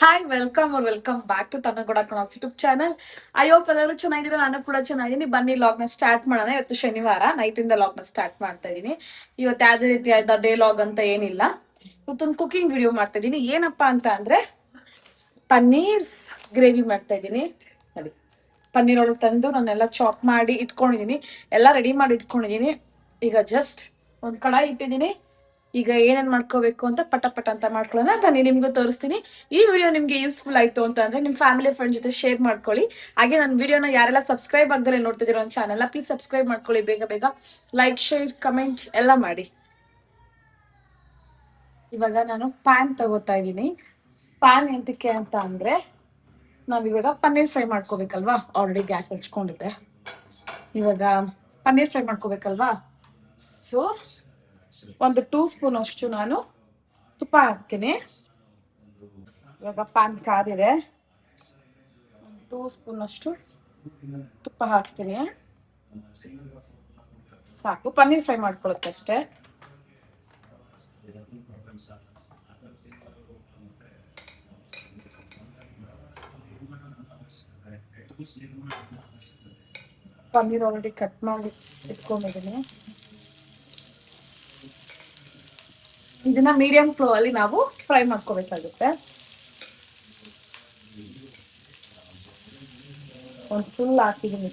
Hi welcome back to ತನ್ನಗೌಡ ಕಣಾಕ್ಸ್ YouTube channel. I hope ಎಲ್ಲರೂ ಚೆನ್ನಾಗಿದ್ದೀರಾ, ನಾನು ಕೂಡ ಚೆನ್ನಾಗಿದ್ದೀನಿ. ಬನ್ನಿ ಲಾಗ್ನ ಸ್ಟಾರ್ಟ್ ಮಾಡೋಣ. ಇವತ್ತು ಶನಿವಾರ ನೈಟ್ ಇಂದ ಲಾಗ್ನ ಸ್ಟಾರ್ಟ್ ಮಾಡ್ತಾ ಇದ್ದೀನಿ. ಇವತ್ತು ಯಾವುದೇ ರೀತಿಯಾದ ಡೇ ಲಾಗ್ ಅಂತ ಏನಿಲ್ಲ. ಇವತ್ತೊಂದು ಕುಕಿಂಗ್ ವಿಡಿಯೋ ಮಾಡ್ತಾ ಇದ್ದೀನಿ. ಏನಪ್ಪಾ ಅಂತ ಅಂದ್ರೆ ಪನ್ನೀರ್ ಗ್ರೇವಿ ಮಾಡ್ತಾ ಇದ್ದೀನಿ. ನೋಡಿ, ಪನ್ನೀರ್ ಒಳಗೆ ತಂದು ನಾನೆಲ್ಲ ಚಾಪ್ ಮಾಡಿ ಇಟ್ಕೊಂಡಿದ್ದೀನಿ, ಎಲ್ಲ ರೆಡಿ ಮಾಡಿ ಇಟ್ಕೊಂಡಿದ್ದೀನಿ. ಈಗ ಜಸ್ಟ್ ಒಂದು ಕಡಾಯಿ ಇಟ್ಟಿದ್ದೀನಿ. ಈಗ ಏನೇನ್ ಮಾಡ್ಕೋಬೇಕು ಅಂತ ಪಟ ಪಟ ಅಂತ ಮಾಡ್ಕೊಳ್ಳೋಣ. ಬನ್ನಿ ನಿಮ್ಗೂ ತೋರಿಸ್ತೀನಿ. ಈ ವಿಡಿಯೋ ನಿಮ್ಗೆ ಯೂಸ್ಫುಲ್ ಆಯ್ತು ಅಂತ ಅಂದ್ರೆ ನಿಮ್ ಫ್ಯಾಮಿಲಿ ಫ್ರೆಂಡ್ ಜೊತೆ ಶೇರ್ ಮಾಡ್ಕೊಳ್ಳಿ. ಹಾಗೆ ನನ್ನ ವಿಡಿಯೋನ ಯಾರೆಲ್ಲ ಸಬ್ಸ್ಕ್ರೈಬ್ ಆಗದಲ್ಲೇ ನೋಡ್ತಿದ್ದೀರೋ ನನ್ನ ಚಾನಲ್ನ ಪ್ಲೀಸ್ ಸಬ್ಸ್ಕ್ರೈಬ್ ಮಾಡ್ಕೊಳ್ಳಿ. ಬೇಗ ಬೇಗ ಲೈಕ್, ಶೇರ್, ಕಮೆಂಟ್ ಎಲ್ಲ ಮಾಡಿ. ಇವಾಗ ನಾನು ಪ್ಯಾನ್ ತಗೋತಾ ಇದ್ದೀನಿ. ಪ್ಯಾನ್ ಎಂತಕ್ಕೆ ಅಂತ ಅಂದ್ರೆ ನಾವಿವಾಗ ಪನ್ನೀರ್ ಫ್ರೈ ಮಾಡ್ಕೋಬೇಕಲ್ವಾ. ಆಲ್ರೆಡಿ ಗ್ಯಾಸ್ ಹಚ್ಕೊಂಡಿದ್ದೆ. ಇವಾಗ ಪನ್ನೀರ್ ಫ್ರೈ ಮಾಡ್ಕೋಬೇಕಲ್ವಾ. ಸೊ ಒಂದು 2 ಸ್ಪೂನ್ ಅಷ್ಟು ನಾನು ತುಪ್ಪ ಹಾಕ್ತೀನಿ. ಇವಾಗ ಪ್ಯಾನ್ ಕಾದಿದೆ. 2 ಸ್ಪೂನ್ ಅಷ್ಟು ತುಪ್ಪ ಹಾಕ್ತೀನಿ. ಸಾಕು, ಪನ್ನೀರ್ ಫ್ರೈ ಮಾಡ್ಕೊಳ್ಳೋಕ್ಕಷ್ಟೇ. ಪನ್ನೀರ್ ಆಲ್ರೆಡಿ ಕಟ್ ಮಾಡಿ ಇಟ್ಕೊಂಡಿದ್ದೀನಿ. ಇದನ್ನ ಮೀಡಿಯಂ ಫ್ಲೋ ಅಲ್ಲಿ ನಾವು ಫ್ರೈ ಮಾಡ್ಕೋಬೇಕಾಗುತ್ತೆ. ಒಂದು ಫುಲ್ ಹಾಕಿದ್ದೀನಿ.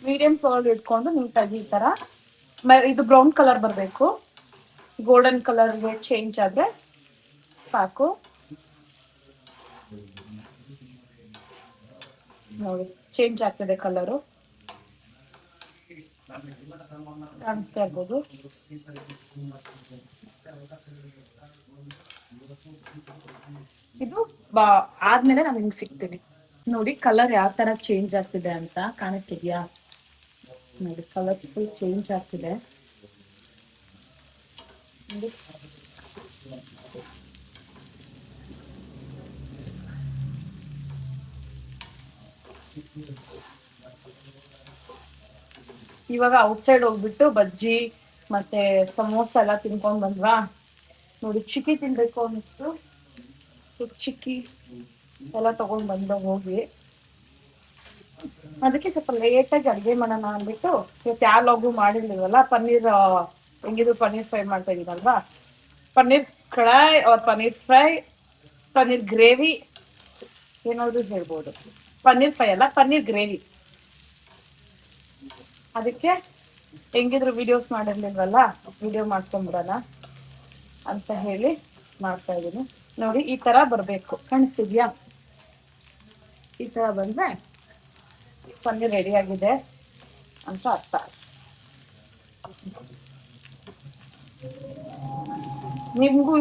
ಮೀಡಿಯಂ ಫ್ಲೋರ್ ಇಟ್ಕೊಂಡು ನೀಟಾಗಿ ಈ ತರ ಇದು ಬ್ರೌನ್ ಕಲರ್ ಬರಬೇಕು. ಗೋಲ್ಡನ್ ಕಲರ್ಗೆ ಚೇಂಜ್ ಆದ್ರೆ ಸಾಕು. ನೋಡಿ, ಚೇಂಜ್ ಆಗ್ತದೆ ಕಲರು, ಕಾಣಿಸ್ತಾ ಇರ್ಬೋದು. ಇದು ಆದ್ಮೇಲೆ ನಾನು ನಿಮ್ಗೆ ಸಿಗ್ತೀನಿ. ನೋಡಿ ಕಲರ್ ಯಾವ ತರ ಚೇಂಜ್ ಆಗ್ತಿದೆ ಅಂತ ಕಾಣಿಸ್ತಿದ್ಯಾ? ನೋಡಿ, ಕಲರ್ ಫುಲ್ ಚೇಂಜ್ ಆಗ್ತಿದೆ. ಇವಾಗ ಔಟ್ಸೈಡ್ ಹೋಗ್ಬಿಟ್ಟು ಬಜ್ಜಿ ಮತ್ತೆ ಸಮೋಸ ಎಲ್ಲ ತಿನ್ಕೊಂಡ್ ಬಂದ್ವಾ. ನೋಡಿ, ಚಿಕ್ಕಿ ತಿನ್ಬೇಕು ಅನ್ನಿಸ್ತು. ಸೊ ಚಿಕ್ಕಿ ಎಲ್ಲ ತಗೊಂಡ್ ಬಂದ ಹೋಗಿ. ಅದಕ್ಕೆ ಸ್ವಲ್ಪ ಲೇಟಾಗಿ ಅಡುಗೆ ಮಾಡೋಣ ಅಂದ್ಬಿಟ್ಟು ಇವತ್ತು ಯಾವ ಲಾಗು ಮಾಡಿರ್ಲಿಲ್ವಲ್ಲ. ಪನ್ನೀರ್ ಹೆಂಗಿದ್ರು ಪನ್ನೀರ್ ಫ್ರೈ ಮಾಡ್ತಾ ಇದೀನಲ್ವಾ. ಪನ್ನೀರ್ ಕಡಾಯ್ ಅವ್ರ ಪನ್ನೀರ್ ಫ್ರೈ, ಪನ್ನೀರ್ ಗ್ರೇವಿ ಏನಾದ್ರು ಹೇಳ್ಬೋದು. ಪನ್ನೀರ್ ಫ್ರೈ ಅಲ್ಲ, ಪನ್ನೀರ್ ಗ್ರೇವಿ. ಅದಕ್ಕೆ ಹೆಂಗಿದ್ರು ವಿಡಿಯೋಸ್ ಮಾಡಿರ್ಲಿಲ್ವಲ್ಲ, ವಿಡಿಯೋ ಮಾಡ್ಕೊಂಡ್ಬಿಡೋಣ ಅಂತ ಹೇಳಿ ಮಾಡ್ತಾ ಇದ್ದೀನಿ. ನೋಡಿ, ಈ ತರ ಬರ್ಬೇಕು, ಕಾಣಿಸ್ತಿದ್ಯಾ? ಈ ತರ ಬಂದ್ರೆ ಪನ್ನೀರ್ ರೆಡಿ ಆಗಿದೆ ಅಂತ ಅರ್ಥ. ನಿಮ್ಗೂ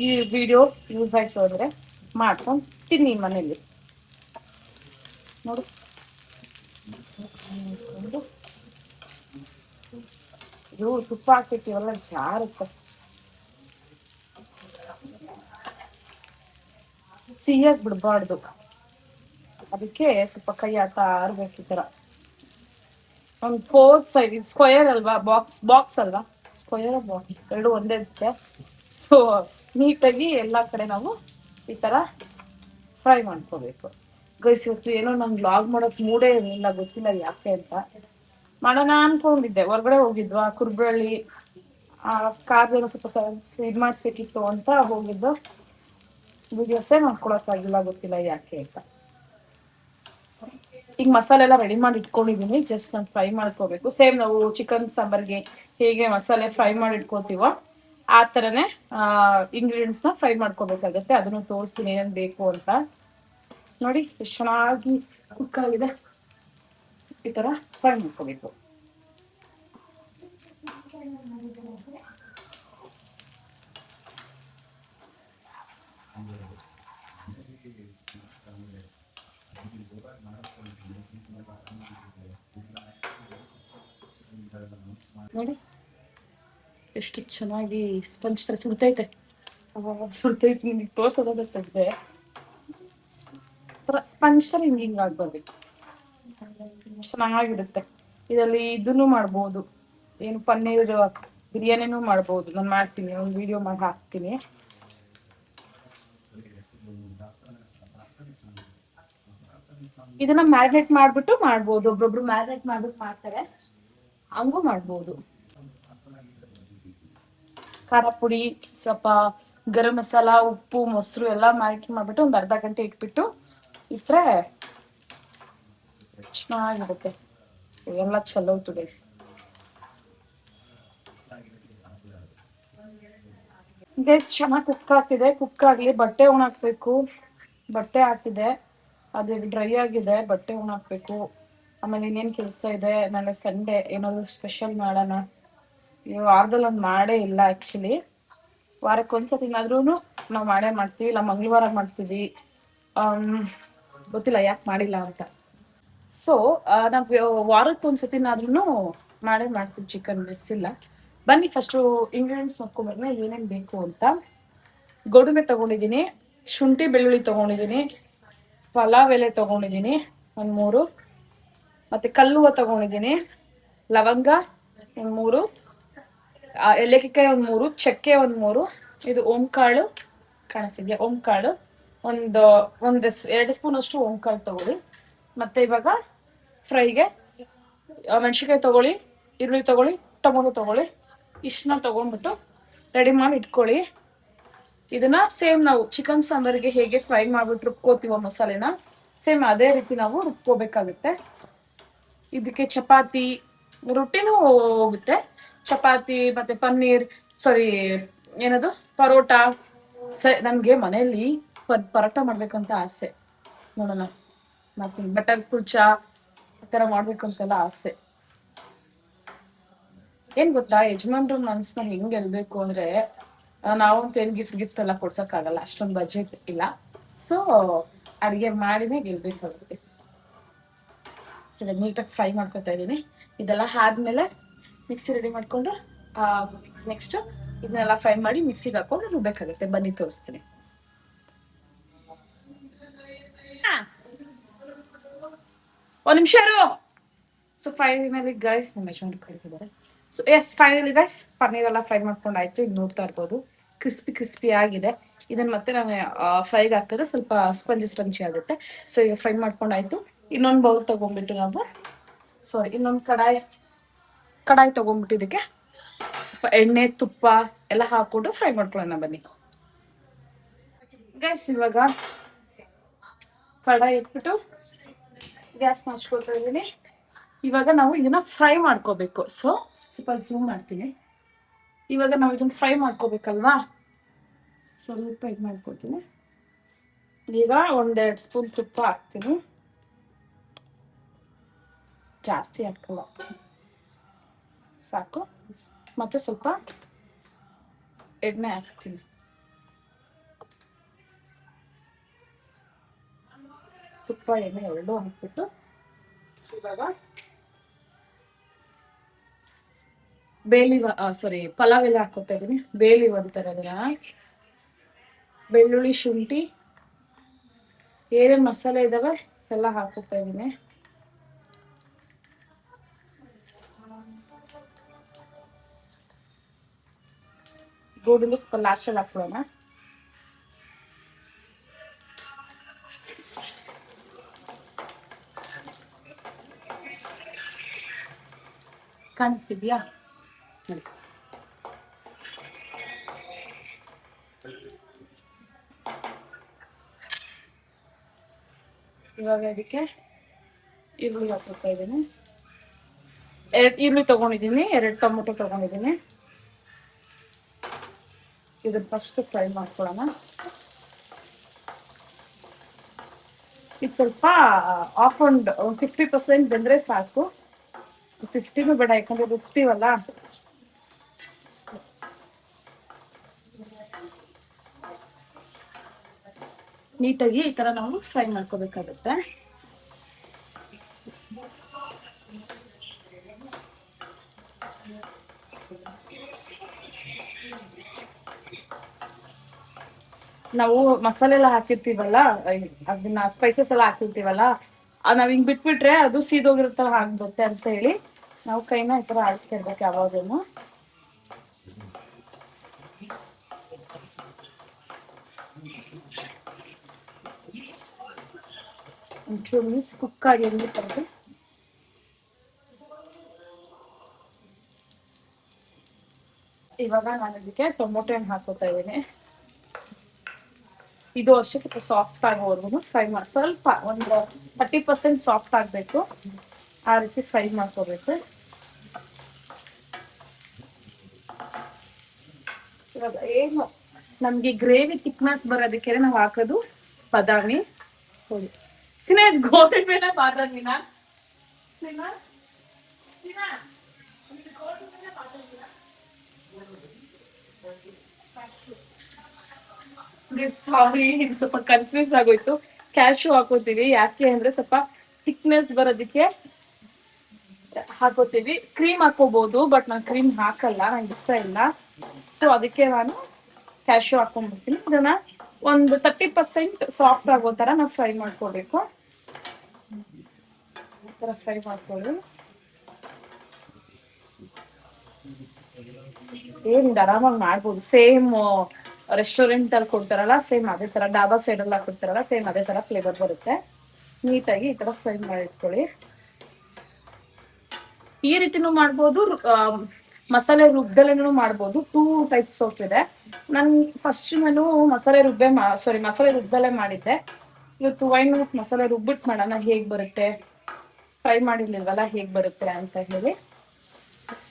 ಈ ವಿಡಿಯೋ ಯೂಸ್ ಆಯ್ತು ಅಂದ್ರೆ ಮಾಡ್ಕೊಂಡು ತಿನ್ನಿ ಮನೇಲಿ. ನೋಡಿ, ಇದು ತುಪ್ಪ ಹಾಕ್ತಿರ್ತೀವಲ್ಲ, ಜಾರುತ್ತೆ. ಸಿಹಿಯಾಗಿ ಬಿಡ್ಬಾರ್ದು, ಅದಕ್ಕೆ ಸ್ವಲ್ಪ ಕೈ ಆಡ್ತಾ ಇರ್ಬೇಕು. ಈ ತರ ಒಂದು 4 ಸೈಡ್, ಇದು ಸ್ಕ್ವಯರ್ ಅಲ್ವಾ, ಬಾಕ್ಸ್ ಅಲ್ವಾ, ಸ್ಕ್ವಯರ್ ಬಾಕ್ಸ್ ಎರಡು ಒಂದೇ ಅನ್ಸುತ್ತೆ. ಸೊ ನೀಟಾಗಿ ಎಲ್ಲಾ ಕಡೆ ನಾವು ಈ ತರ ಫ್ರೈ ಮಾಡ್ಕೋಬೇಕು. ಗೈಸ್, ಇವತ್ತು ಏನೋ ನಂಗೆ ಲಾಗ್ ಮಾಡೋಕ್ ಮೂಡೇ ಇರಲಿಲ್ಲ, ಗೊತ್ತಿಲ್ಲ ಯಾಕೆ ಅಂತ. ಮಾಡೋಣ ಅನ್ಕೊಂಡಿದ್ದೆ, ಹೊರಗಡೆ ಹೋಗಿದ್ವಾ ಕುರ್ಬಳ್ಳಿ, ಕಾರ್ದೇನೋ ಸ್ವಲ್ಪ ಇದು ಮಾಡಿಸ್ಬೇಕಿತ್ತು ಅಂತ ಹೋಗಿದ್ದು. ವಿಡಿಯೋಸೇ ಮಾಡ್ಕೊಳಕ್ಕಾಗಿಲ್ಲ, ಗೊತ್ತಿಲ್ಲ ಯಾಕೆ ಅಂತ. ಈಗ ಮಸಾಲೆ ಎಲ್ಲ ರೆಡಿ ಮಾಡಿ ಇಟ್ಕೊಂಡಿದ್ದೀನಿ. ಜಸ್ಟ್ ನಾನು ಫ್ರೈ ಮಾಡ್ಕೋಬೇಕು. ಸೇಮ್ ನಾವು ಚಿಕನ್ ಸಾಂಬಾರ್ಗೆ ಹೇಗೆ ಮಸಾಲೆ ಫ್ರೈ ಮಾಡಿ ಇಟ್ಕೋತೀವೋ ಆ ಥರನೇ ಇಂಗ್ರೀಡಿಯೆಂಟ್ಸ್ನ ಫ್ರೈ ಮಾಡ್ಕೋಬೇಕಾಗತ್ತೆ. ಅದನ್ನು ತೋರಿಸ್ತೀನಿ ಏನೇನು ಬೇಕು ಅಂತ. ನೋಡಿ ಎಷ್ಟು ಚೆನ್ನಾಗಿ ಕುಕ್ ಆಗಿದೆ. ಈ ಥರ ಫ್ರೈ ಮಾಡ್ಕೋಬೇಕು. ನೋಡಿ, ಎಷ್ಟು ಚೆನ್ನಾಗಿ ಸ್ಪಂಜ್ ತರ ಸುಡ್ತೈತೆ. ಸುಡ್ತೈತೆ, ನಿಮಗೆ ತೋರ್ಸೋದಾದ್ರೆ ತೆಗ್ದೆ ಸ್ಪಂಜ್ ತರ ಹಿಂಗ್ ಆಗ್ಬರ್ಬೇಕು, ಚೆನ್ನಾಗಿರುತ್ತೆ. ಇದರಲ್ಲಿ ಇದನ್ನು ಮಾಡ್ಬೋದು, ಏನು ಪನ್ನೀರ್ ಬಿರಿಯಾನಿನೂ ಮಾಡ್ಬೋದು. ನಾನು ಮಾಡ್ತೀನಿ, ಒಂದು ವಿಡಿಯೋ ಮಾಡಿ ಹಾಕ್ತೀನಿ. ಇದನ್ನ ಮ್ಯಾರಿನೇಟ್ ಮಾಡ್ಬಿಟ್ಟು ಮಾಡ್ಬೋದು, ಒಬ್ಬೊಬ್ರು ಮ್ಯಾರಿನೇಟ್ ಮಾಡ್ಬಿಟ್ಟು ಮಾಡ್ತಾರೆ, ಹಂಗೂ ಮಾಡ್ಬೋದು. ಖಾರ ಪುಡಿ, ಸ್ವಲ್ಪ ಗರಂ ಮಸಾಲ, ಉಪ್ಪು, ಮೊಸರು ಎಲ್ಲ ಮ್ಯಾರಿನೇಟ್ ಮಾಡ್ಬಿಟ್ಟು ಒಂದು ಅರ್ಧ ಗಂಟೆ ಇಟ್ಬಿಟ್ಟು ಇಟ್ರೆ ಚೆನ್ನಾಗಿರುತ್ತೆ. ಎಲ್ಲ ಚಲೋ ಟುಡೇಸ್. ಗೈಸ್ ಚೆನ್ನಾಗಿ ಕುಕ್ ಆಗ್ತಿದೆ. ಕುಕ್ ಆಗಲಿ, ಬಟ್ಟೆ ಒಣಾಕ್ಬೇಕು. ಬಟ್ಟೆ ಹಾಕಿದೆ, ಅದು ಡ್ರೈ ಆಗಿದೆ, ಬಟ್ಟೆ ಒಣಾಕ್ಬೇಕು. ಆಮೇಲೆ ಇನ್ನೇನು ಕೆಲಸ ಇದೆ, ನಾಳೆ ಸಂಡೇ ಏನಾದರೂ ಸ್ಪೆಷಲ್ ಮಾಡೋಣ. ನೀವು ವಾರದಲ್ಲಿ ಒಂದು ಮಾಡೇ ಇಲ್ಲ ಆ್ಯಕ್ಚುಲಿ, ವಾರಕ್ಕೆ ಒಂದ್ಸತಿನಾದ್ರೂ ನಾವು ಮಾಡೇ ಮಾಡ್ತೀವಿ, ಇಲ್ಲ ಮಂಗಳವಾರ ಮಾಡ್ತೀವಿ, ಗೊತ್ತಿಲ್ಲ ಯಾಕೆ ಮಾಡಿಲ್ಲ ಅಂತ. ಸೊ ನಾವು ವಾರಕ್ಕೆ ಒಂದ್ಸತಿನಾದ್ರೂ ಮಾಡೇ ಮಾಡ್ತೀವಿ ಚಿಕನ್, ಮಿಸ್ ಇಲ್ಲ. ಬನ್ನಿ ಫಸ್ಟು ಇಂಗ್ರೀಡಿಯೆಂಟ್ಸ್ ನೋಡ್ಕೊಂಬರೋಣ ಏನೇನು ಬೇಕು ಅಂತ. ಗೋಡಂಬಿ ತೊಗೊಂಡಿದ್ದೀನಿ, ಶುಂಠಿ ಬೆಳ್ಳುಳ್ಳಿ ತೊಗೊಂಡಿದ್ದೀನಿ, ಪಲಾವ್ ಎಲೆ ತೊಗೊಂಡಿದ್ದೀನಿ ಒಂದು 3, ಮತ್ತು ಕಲ್ಲುವ ತೊಗೊಂಡಿದ್ದೀನಿ, ಲವಂಗ ಒಂದು 3, ಏಲಕ್ಕಿಕಾಯಿ ಒಂದು 3, ಚಕ್ಕೆ ಒಂದು 3, ಇದು ಓಂಕಾಳು ಕಾಣಿಸ್ತಿದ್ಯಾ, ಓಂಕಾಳು ಒಂದು 2 ಸ್ಪೂನ್ ಅಷ್ಟು ಓಂಕಾಳು ತೊಗೊಳ್ಳಿ. ಮತ್ತು ಇವಾಗ ಫ್ರೈಗೆ ಮೆಣಸಿನ್ಕಾಯಿ ತೊಗೊಳ್ಳಿ, ಈರುಳ್ಳಿ ತೊಗೊಳ್ಳಿ, ಟೊಮೊಟೊ ತೊಗೊಳ್ಳಿ, ಇಷ್ಟನ್ನ ತೊಗೊಂಡ್ಬಿಟ್ಟು ರೆಡಿ ಮಾಡಿ ಇಟ್ಕೊಳ್ಳಿ. ಇದನ್ನ ಸೇಮ್ ನಾವು ಚಿಕನ್ ಸಾಂಬಾರಿಗೆ ಹೇಗೆ ಫ್ರೈ ಮಾಡ್ಬಿಟ್ಟು ರುಬ್ಕೋತೀವೋ ಮಸಾಲೆನ, ಸೇಮ್ ಅದೇ ರೀತಿ ನಾವು ರುಬ್ಕೋಬೇಕಾಗುತ್ತೆ. ಇದಕ್ಕೆ ಚಪಾತಿ, ರೊಟ್ಟಿನೂ ಹೋಗುತ್ತೆ, ಚಪಾತಿ ಮತ್ತೆ ಪನ್ನೀರ್, ಏನದು ಪರೋಟ. ನನಗೆ ಮನೆಯಲ್ಲಿ ಪರೋಟ ಮಾಡ್ಬೇಕಂತ ಆಸೆ, ನೋಡೋಣ ಮಾಡ್ತೀನಿ. ಬಟರ್ ಕುಲ್ಚಾ ಆ ಥರ ಮಾಡ್ಬೇಕು ಅಂತೆಲ್ಲ ಆಸೆ. ಏನ್ ಗೊತ್ತಾ, ಯಜಮಾನ್ರ ಮನ್ಸನ್ನ ಹೆಂಗ್ ಗೆಲ್ಬೇಕು ಅಂದ್ರೆ, ನಾವಂತೂ ಏನ್ ಗಿಫ್ಟ್ ಎಲ್ಲ ಕೊಡ್ಸಕ್ಕಾಗಲ್ಲ, ಅಷ್ಟೊಂದು ಬಜೆಟ್ ಇಲ್ಲ. ಸೊ ಅಡುಗೆ ಮಾಡಿನೇ ಗೆಲ್ಬೇಕಾಗುತ್ತೆ. ಸರಿ, ನೀಟಾಗಿ ಫ್ರೈ ಮಾಡ್ಕೊತಾ ಇದ್ದೀನಿ. ಇದೆಲ್ಲ ಆದ್ಮೇಲೆ ಮಿಕ್ಸಿ ರೆಡಿ ಮಾಡ್ಕೊಂಡು ನೆಕ್ಸ್ಟ್ ಇದನ್ನೆಲ್ಲ ಫ್ರೈ ಮಾಡಿ ಮಿಕ್ಸಿಗೆ ಹಾಕೊಂಡು ರುಬ್ಬೇಕಾಗುತ್ತೆ. ಬನ್ನಿ ತೋರಿಸ್ತೀನಿ. ಒಂದು ನಿಮಿಷ ಇರು. ಸೊ ಫೈನಲಿ ಗೈಸ್, ನಮ್ಮ ಯಜಮಾನ್ರು ಕರೀತಿದ್ದಾರೆ. ಸೊ ಫೈನಲಿ ಗೈಸ್, ಪನ್ನೀರ್ ಎಲ್ಲ ಫ್ರೈ ಮಾಡ್ಕೊಂಡಾಯ್ತು. ಇದು ನೋಡ್ತಾ ಇರ್ಬೋದು, ಕ್ರಿಸ್ಪಿ ಆಗಿದೆ. ಇದನ್ನ ಮತ್ತೆ ನಾವು ಫ್ರೈಗೆ ಹಾಕಿದ್ರೆ ಸ್ವಲ್ಪ ಸ್ಪಂಜಿ ಆಗುತ್ತೆ. ಸೊ ಈಗ ಫ್ರೈ ಮಾಡ್ಕೊಂಡಾಯ್ತು. ಇನ್ನೊಂದು ಬೌಲ್ ತಗೊಂಡ್ಬಿಟ್ಟು ನಾವು ಇನ್ನೊಂದು ಕಡಾಯಿ ತಗೊಂಡ್ಬಿಟ್ಟು ಇದಕ್ಕೆ ಸ್ವಲ್ಪ ಎಣ್ಣೆ, ತುಪ್ಪ ಎಲ್ಲ ಹಾಕೊಂಡು ಫ್ರೈ ಮಾಡ್ಕೊಳ್ಳೋಣ ಬನ್ನಿ ಗೈಸ್. ಇವಾಗ ಕಡಾಯಿ ಇಟ್ಬಿಟ್ಟು ಗ್ಯಾಸ್ನ ಹಚ್ಕೊಳ್ತಾ ಇದ್ದೀನಿ. ಇವಾಗ ನಾವು ಇದನ್ನ ಫ್ರೈ ಮಾಡ್ಕೋಬೇಕು. ಸೊ ಸ್ವಲ್ಪ ಝೂಮ್ ಮಾಡ್ತೀನಿ. ಇವಾಗ ನಾವು ಇದನ್ನ ಫ್ರೈ ಮಾಡ್ಕೋಬೇಕಲ್ವಾ, ಸ್ವಲ್ಪ ಇದು ಮಾಡ್ಕೊತೀನಿ. ಈಗ 1-2 ಸ್ಪೂನ್ ತುಪ್ಪ ಹಾಕ್ತೀನಿ, ಜಾಸ್ತಿ ಹಾಕಲ್ಲ, ಸಾಕು. ಮತ್ತೆ ಸ್ವಲ್ಪ ಎಣ್ಣೆ ಹಾಕ್ತೀನಿ. ತುಪ್ಪ ಎಣ್ಣೆ ಎರಡೂ ಹಾಕ್ಬಿಟ್ಟು ಇವಾಗ ಪಲಾವ್ ಎಲ್ಲ ಹಾಕೋತಾ ಇದೀನಿ. ಬೇಲಿವ್ ಅಂತಾರೆ ಅದನ್ನ. ಬೆಳ್ಳುಳ್ಳಿ, ಶುಂಠಿ, ಏನೇನು ಮಸಾಲೆ ಇದಾವೆ ಎಲ್ಲ ಹಾಕೋತಾ ಇದೀನಿ. ಗೋಡಂಬಿ ಸ್ವಲ್ಪ ಲಾಸ್ಟಲ್ಲಿ ಹಾಕೋಣ. ಕಾಣಿಸ್ತಿದ್ಯಾ? ಇವಾಗ ಅದಕ್ಕೆ ಈರುಳ್ಳಿ ಹಾಕೋತಾ ಇದ್ದೀನಿ. 2 ಈರುಳ್ಳಿ ತಗೊಂಡಿದ್ದೀನಿ, 2 ಟೊಮೊಟೊ ತಗೊಂಡಿದ್ದೀನಿ. ಇದನ್ನ ಫಸ್ಟ್ ಫ್ರೈ ಮಾಡ್ಕೊಳ್ಳೋಣ. ಇದು ಸ್ವಲ್ಪ ಆಫ್ ಒಂದು 50% ಬೆಂದ್ರೆ ಸಾಕು. 50 ಬೇಡ, ಯಾಕಂದ್ರೆ ರುಬ್ತೀವಲ್ಲ. ನೀಟಾಗಿ ಈ ತರ ನಾವು ಫ್ರೈ ಮಾಡ್ಕೋಬೇಕಾಗುತ್ತೆ. ನಾವು ಮಸಾಲೆ ಎಲ್ಲ ಹಾಕಿರ್ತೀವಲ್ಲ, ಅದನ್ನ ಸ್ಪೈಸಸ್ ಎಲ್ಲ ಹಾಕಿರ್ತೀವಲ್ಲ, ನಾವ್ ಹಿಂಗ್ ಬಿಟ್ಬಿಟ್ರೆ ಅದು ಸೀದೋಗಿರ್ತಾವ ಆಗ್ಬಿಡುತ್ತೆ ಅಂತ ಹೇಳಿ ನಾವು ಕೈನ ಈ ತರ ಆಡಿಸ್ತಾ ಇರ್ಬೇಕು ಯಾವಾಗೇನು. ಒಂಚೂರು ಮೀಸ್ ಕುಕ್ ಆಗಿ ಎಲ್ಲಿರ್ತಾರೆ. ಇವಾಗ ನಾನು ಅದಕ್ಕೆ ಟೊಮೊಟೊ ಹಣ್ಣು ಹಾಕೋತಾ ಇದ್ದೀನಿ. ಇದು ಅಷ್ಟೇ ಸ್ವಲ್ಪ ಸಾಫ್ಟ್ ಆಗೋವರೆಗೂ ಫ್ರೈ ಮಾಡಿ, ಸ್ವಲ್ಪ ಒಂದು 30% ಸಾಫ್ಟ್ ಆಗಬೇಕು, ಆ ರೀತಿ ಫ್ರೈ ಮಾಡ್ಕೋಬೇಕು. ಇವಾಗ ಏನು ನಮ್ಗೆ ಗ್ರೇವಿ ಥಿಕ್ನೆಸ್ ಬರೋದಕ್ಕೆ ನಾವು ಹಾಕೋದು ಬಾದಾಮಿ ಹುಳಿ. ಸಿನಾ ಗೋಲ್ಡ್ ಮೇಲೆ ಬಾದಾಮಿನ ಸಿನಾ ಸಿನಾ ಸಾರಿ, ಸ್ವಲ್ಪ ಕನ್ಫ್ಯೂಸ್ ಆಗೋಯ್ತು. ಕ್ಯಾಶ್ಯೂ ಹಾಕೋತೀವಿ, ಯಾಕೆ ಅಂದ್ರೆ ಸ್ವಲ್ಪ ಥಿಕ್ನೆಸ್ ಬರೋದಕ್ಕೆ ಹಾಕೋತೀವಿ. ಕ್ರೀಮ್ ಹಾಕೋಬಹುದು, ಬಟ್ ನಾನು ಕ್ರೀಮ್ ಹಾಕಲ್ಲ, ನಂಗೆ ಇಷ್ಟ ಇಲ್ಲ. ಸೊ ಅದಕ್ಕೆ ನಾನು ಕ್ಯಾಶ್ಯೂ ಹಾಕೊಂಡ್ಬಿಡ್ತೀನಿ. ಇದನ್ನ ಒಂದು 30% ಸಾಫ್ಟ್ ಆಗೋ ತರ ನಾವು ಫ್ರೈ ಮಾಡ್ಕೋಬೇಕು. ಈ ತರ ಫ್ರೈ ಮಾಡ್ಕೊಳ್ಳಿ. ಏನಿದೆ ಆರಾಮಾಗಿ ಮಾಡ್ಬೋದು. ಸೇಮ್ ರೆಸ್ಟೋರೆಂಟ್ ಅಲ್ಲಿ ಕೊಡ್ತಾರಲ್ಲ, ಸೇಮ್ ಅದೇ ತರ, ಡಾಬಾ ಸೈಡ್ ಎಲ್ಲ ಕೊಡ್ತಾರಲ್ಲ, ಸೇಮ್ ಅದೇ ತರ ಫ್ಲೇವರ್ ಬರುತ್ತೆ. ನೀಟಾಗಿ ಈ ತರ ಫ್ರೈ ಮಾಡಿಟ್ಕೊಳ್ಳಿ. ಈ ರೀತಿನೂ ಮಾಡ್ಬೋದು, ಮಸಾಲೆ ರುಬ್ದಲೇನೂ ಮಾಡ್ಬೋದು. 2 ಟೈಪ್ಸ್ ಆಫ್ ಇದೆ. ನಾನು ಮಸಾಲೆ ರುಬ್ದಲೇ ಮಾಡಿದ್ದೆ. ಇವತ್ತು ವೈನ್ ಮಸಾಲೆ ರುಬ್ಬಿಟ್ಟು ಮಾಡೋಣ, ಹೇಗ್ ಬರುತ್ತೆ, ಫ್ರೈ ಮಾಡಿರ್ಲಿಲ್ವಲ್ಲ ಹೇಗ್ ಬರುತ್ತೆ ಅಂತ ಹೇಳಿ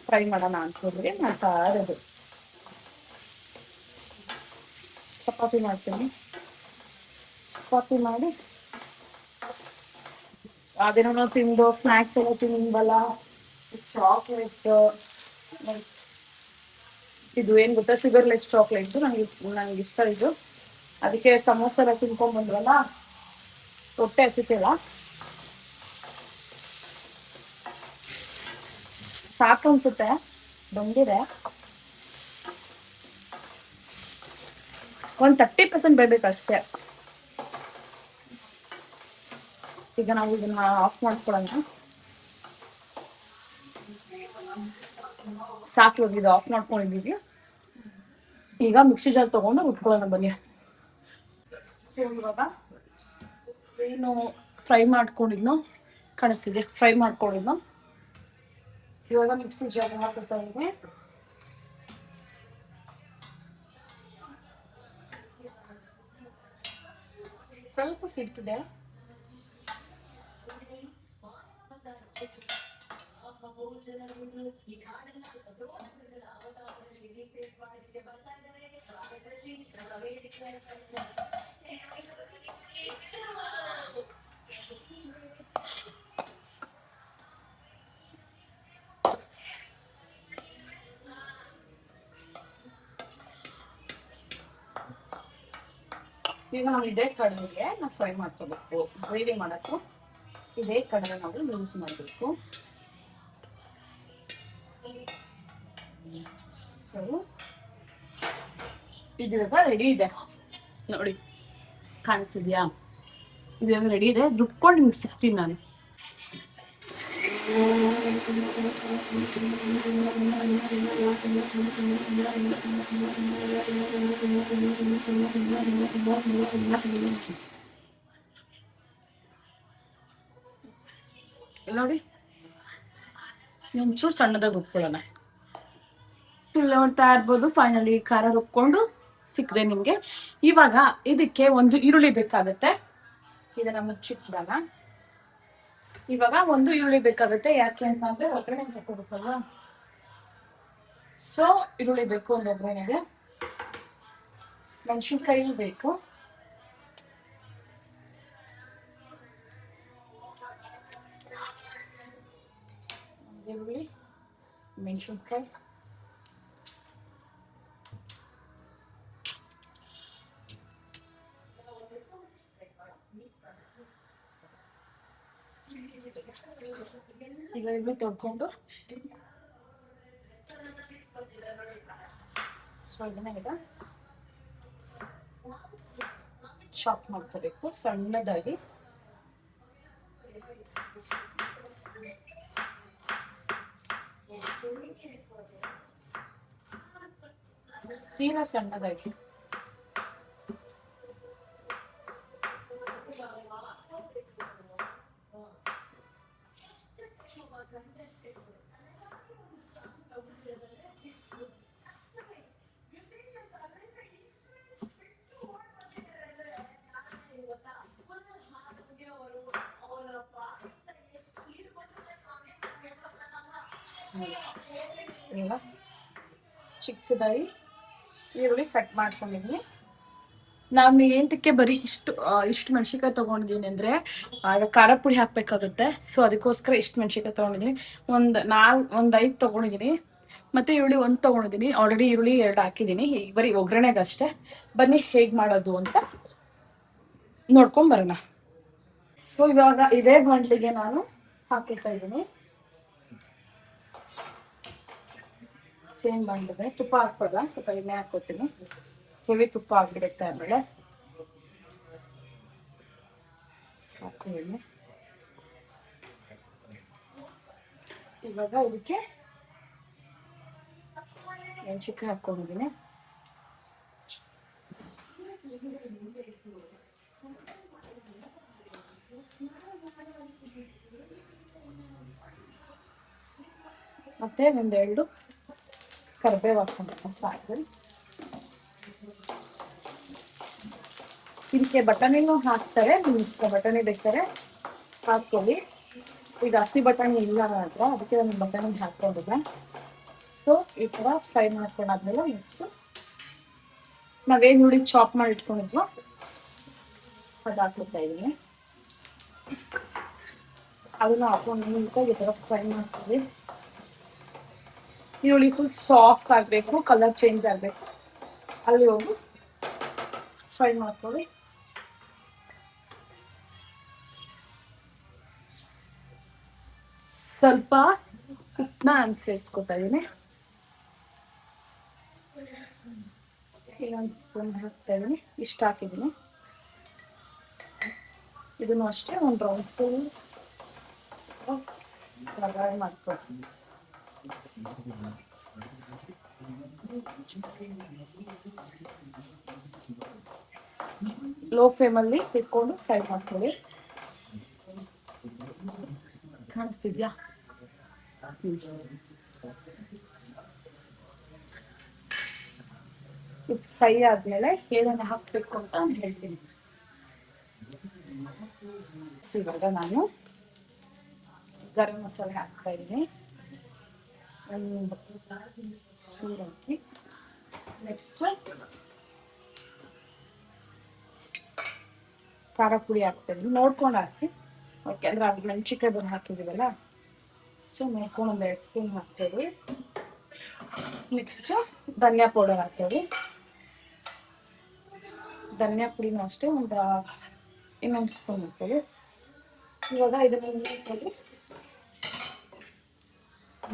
ಫ್ರೈ ಮಾಡೋಣ ಅಂತ ಹೇಳಿ ಮಾಡ್ತಾ ಇರೋದು. ಚಪಾತಿ ಮಾಡ್ತೀನಿ. ಚಪಾತಿ ಮಾಡಿ ಅದೇನೋ ತಿಂದು ಸ್ನಾಕ್ಸ್ ಎಲ್ಲ ತಿಂಬಲ್ಲ, ಚಾಕ್ಲೇಟ್, ಇದು ಏನ್ ಗೊತ್ತಾ, ಶುಗರ್ಲೆಸ್ ಚಾಕ್ಲೇಟ್ ನಂಗೆ ಇಷ್ಟ ಇದು. ಅದಕ್ಕೆ ಸಮೋಸ ಎಲ್ಲ ತಿನ್ಕೊಂಡ್ ಬಂದ್ವಲ್ಲ, ಹೊಟ್ಟೆ ಹಸಿತಿಲ್ಲ. ಸಾಕು ಅನ್ಸುತ್ತೆ, ಬಂದಿದೆ. ಒಂದು 30% ಬೇಕಷ್ಟೇ. ಈಗ ನಾವು ಇದನ್ನ ಆಫ್ ಮಾಡ್ಕೊಳ್ಳೋಣ. ಸಾಕು, ಇದು ಆಫ್ ಮಾಡ್ಕೊಂಡಿದ್ದೀವಿ. ಈಗ ಮಿಕ್ಸಿ ಜಾರ್ ತಗೊಂಡು ರುಬ್ಕೊಳ್ಳೋಣ ಬನ್ನಿ. ಸೊ ಇವಾಗ ಏನು ಫ್ರೈ ಮಾಡ್ಕೊಂಡಿದ್ನೋ ಕಾಣಿಸ್ತಿದೆ, ಫ್ರೈ ಮಾಡ್ಕೊಂಡಿದ್ನೋ ಇವಾಗ ಮಿಕ್ಸಿ ಜಾರ್ ಹಾಕ್ತಾ ಇದ್ದೀನಿ. ಸ್ವಲ್ಪ ಸಿಕ್ಕಿದೆ. ಈಗ ನಾವು ಇದೇ ಕಡಲೆಗೆ ನಾವು ಫ್ರೈ ಮಾಡ್ಕೋಬೇಕು. ಗ್ರೇವಿ ಮಾಡೋಕ್ಕೂ ಇದೇ ಕಡಲೆ ನಾವು ಯೂಸ್ ಮಾಡಬೇಕು. ಇದಿವಾಗ ರೆಡಿ ಇದೆ ನೋಡಿ, ಕಾಣಿಸ್ತಿದ್ಯಾ? ಇದಿವಾಗ ರೆಡಿ ಇದೆ. ರುಬ್ಕೊಂಡು ನಿಮ್ಗೆ ಸಿಗ್ತೀನಿ ನಾನು. ನೋಡಿ, ಒಂಚೂರು ಸಣ್ಣದಾಗಿ ರುಬ್ಕೊಳ್ಳೋಣ. ನೋಡ್ತಾ ಇರ್ಬೋದು, ಫೈನಲಿ ಖಾರ ರುಬ್ಕೊಂಡು ಸಿಕ್ಕದೆ ನಿಮ್ಗೆ. ಇವಾಗ ಇದಕ್ಕೆ ಒಂದು ಈರುಳ್ಳಿ ಬೇಕಾಗುತ್ತೆ. ಇದನ್ನ ಮುಚ್ಚಿಟ್ಬಿಡೋಣ. ಇವಾಗ ಒಂದು ಈರುಳ್ಳಿ ಬೇಕಾಗುತ್ತೆ, ಯಾಕೆ ಅಂತಂದ್ರೆ ಒಗ್ಗರಣೆ ಹಾಕೋಬೇಕಲ್ವಾ. ಸೊ ಈರುಳ್ಳಿ ಬೇಕು ಒಂದು ಒಗ್ಗರಣೆಗೆ. ಮೆಣಸಿನ್ಕಾಯಿ ಬೇಕು. ಈರುಳ್ಳಿ, ಮೆಣಸಿನ್ಕಾಯಿ, ಈಗ ಈರುಳ್ಳಿ ತೊಡ್ಕೊಂಡು ಚಾಪ್ ಮಾಡ್ಕೋಬೇಕು ಸಣ್ಣದಾಗಿ. ತೀರಾ ಸಣ್ಣದಾಗಿ. ಈಗ ಚಿಕ್ಕದಾಗಿ ಈರುಳ್ಳಿ ಕಟ್ ಮಾಡ್ಕೊಂಡಿದ್ದೀನಿ. ನಾನು ಏಂತಕ್ಕೆ ಬರೀ ಇಷ್ಟು ಮೆಣಸಿನ್ಕಾಯಿ ತೊಗೊಂಡಿದ್ದೀನಿ ಅಂದರೆ ಖಾರ ಪುಡಿ ಹಾಕಬೇಕಾಗುತ್ತೆ. ಸೊ ಅದಕ್ಕೋಸ್ಕರ ಇಷ್ಟು ಮೆಣಸಿನ್ಕಾಯಿ ತೊಗೊಂಡಿದ್ದೀನಿ. ಒಂದು 5 ತೊಗೊಂಡಿದ್ದೀನಿ. ಮತ್ತು ಈರುಳ್ಳಿ 1 ತೊಗೊಂಡಿದ್ದೀನಿ. ಆಲ್ರೆಡಿ ಈರುಳ್ಳಿ 2 ಹಾಕಿದ್ದೀನಿ. ಬರೀ ಒಗ್ಗರಣೆಗಷ್ಟೇ. ಬನ್ನಿ ಹೇಗೆ ಮಾಡೋದು ಅಂತ ನೋಡ್ಕೊಂಬರೋಣ. ಸೊ ಇವಾಗ ಇದೇ ಬಾಣಲಿಗೆ ನಾನು ಹಾಕಿರ್ತಾ ಇದ್ದೀನಿ. ಸೇಮ್ ಬಾಣಲಿಗೆ ತುಪ್ಪ ಹಾಕ್ಬೋದ, ಸ್ವಲ್ಪ ಎಣ್ಣೆ ಹಾಕ್ಕೋತೀನಿ. ಹೆವಿ ತುಪ್ಪ ಹಾಕ್ಬಿಡುತ್ತೆ ಆಮೇಲೆ. ಸಾಕು ಎಣ್ಣೆ. ಇವಾಗ ಇದಕ್ಕೆ ಮೆಣಸಿನ್ಕಾಯಿ ಹಾಕ್ಕೊಂಡಿದ್ದೀನಿ. ಮತ್ತೆ 1-2 ಕರಿಬೇವು ಹಾಕ್ಕೊಂಡು ಸಾಕು. ಇದಕ್ಕೆ ಬಟಾಣಿನೂ ಹಾಕ್ತಾರೆ. ನಿಮ್ಗೆ ಬಟಾಣಿ ಬೇಕಾದ್ರೆ ಹಾಕ್ಕೊಳ್ಳಿ. ಈಗ ಹಸಿ ಬಟಾಣಿ ಇಲ್ಲ ಮಾತ್ರ, ಅದಕ್ಕೆ ಒಂದು ಬಟಾಣಿ ಹಾಕ್ಕೊಂಡಿದ್ದೆ. ಸೊ ಈ ಥರ ಫ್ರೈ ಮಾಡ್ಕೊಂಡಾದ್ಮೇಲೆ ನೆಕ್ಸ್ಟು ನಾವೇನು ಹುಳಿ ಚಾಪ್ ಮಾಡಿ ಇಟ್ಕೊಂಡಿದ್ವೋ ಅದು ಹಾಕ್ಬಿಡ್ತಾ ಇದ್ದೀನಿ. ಅದನ್ನು ಹಾಕೊಂಡು ನೀಟಾಗಿ ಈ ಥರ ಫ್ರೈ ಮಾಡ್ತೀವಿ. ಈರುಳ್ಳಿ ಫುಲ್ ಸಾಫ್ಟ್ ಆಗಬೇಕು, ಕಲರ್ ಚೇಂಜ್ ಆಗಬೇಕು, ಅಲ್ಲಿ ಹೋಗಿ ಫ್ರೈ ಮಾಡ್ಕೊಳ್ಳಿ. ಸ್ವಲ್ಪ ಉಪ್ಪನ್ನ ನಾನು ಸೇರಿಸ್ಕೊತಾ ಇದ್ದೀನಿ. ಇನ್ನೊಂದು ಸ್ಪೂನ್ ಹಾಕ್ತಾ ಇದ್ದೀನಿ. ಇಷ್ಟು ಹಾಕಿದ್ದೀನಿ. ಇದನ್ನು ಅಷ್ಟೇ ಒಂದು ರೌಂಡ್ ಫುಲ್ ಫ್ರೈ ಮಾಡ್ಕೊಳ್ತೀನಿ. ಲೋ ಫ್ಲೇಮಲ್ಲಿ ಇಟ್ಕೊಂಡು ಫ್ರೈ ಮಾಡ್ಕೊಳ್ಳಿ. ಕಾಣಿಸ್ತಿದ್ಯಾ? ಇದು ಫ್ರೈ ಆದ್ಮೇಲೆ ಏನೇನು ಹಾಕ್ಬೇಕು ಅಂತ ಹೇಳ್ತೀನಿ. ಇವಾಗ ನಾನು ಗರಂ ಮಸಾಲೆ ಹಾಕ್ತಾ ಇದ್ದೀನಿ. ಹಾಕಿ ನೆಕ್ಸ್ಟ್ ಖಾರ ಪುಡಿ ಹಾಕ್ತಾ ಇದ್ದೀನಿ. ನೋಡ್ಕೊಂಡು ಹಾಕಿ, ಯಾಕೆಂದ್ರೆ ಅದು ಮೆಣಸಿನ್ಕಾಯಿ ಬಂದು ಹಾಕಿದ್ದೀವಲ್ಲ. ಸೊ ನೋಡ್ಕೊಂಡು 1-2 ಸ್ಪೂನ್ ಹಾಕ್ತೇವೆ. ನೆಕ್ಸ್ಟ್ ಧನಿಯಾ ಪೌಡರ್ ಹಾಕ್ತೇವೆ. ಧನಿಯಾ ಪುಡಿನೂ ಅಷ್ಟೇ ಇನ್ನೊಂದು ಸ್ಪೂನ್ ಹಾಕ್ತೇವೆ. ಇವಾಗ ಇದನ್ನು